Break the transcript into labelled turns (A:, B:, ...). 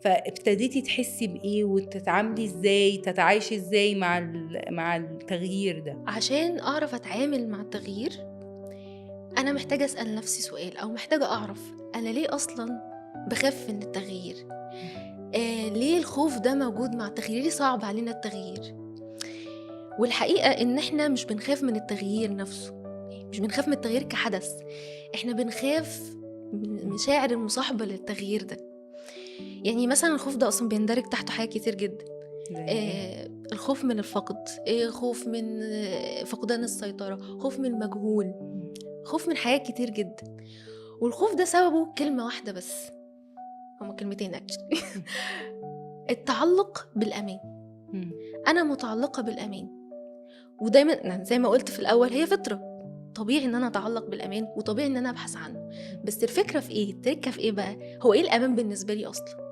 A: فابتديتي تحسي بإيه وتتعاملي إزاي، تتعايشي إزاي مع التغيير ده؟
B: عشان أعرف أتعامل مع التغيير، أنا محتاجة أسأل نفسي سؤال، أو محتاجة أعرف أنا ليه أصلًا باخاف من التغيير؟ ليه الخوف ده موجود مع التغيير؟ ليه صعب علينا التغيير؟ والحقيقة إن إحنا مش بنخاف من التغيير نفسه، مش بنخاف من التغيير كحدث، إحنا بنخاف من
A: إمم.
B: المشاعر المصاحبة للتغيير ده. يعني مثلًا الخوف ده أصلًا بيندرج تحته حاجات كتير جدًا.
A: زي إيه؟
B: الخوف من الفقد، خوف من فقدان السيطرة، خوف من المجهول،
A: إمم.
B: خوف من حاجات كتير جدًا. والخوف ده سببه كلمة واحدة بس، هُما كلمتين actually.
A: إمم.
B: التعلُّق بالأمان.
A: إمم.
B: أنا متعلقة بالأمان، ودايمًا يعني زي ما قُلت في الأول هي فطرة، طبيعي إن أنا أتعلق بالأمان، وطبيعي إن أنا أبحث عنه.
A: إمم.
B: بس الفكرة في إيه، التركة في إيه بقى، هو إيه الأمان بالنسبة لي أصلًا؟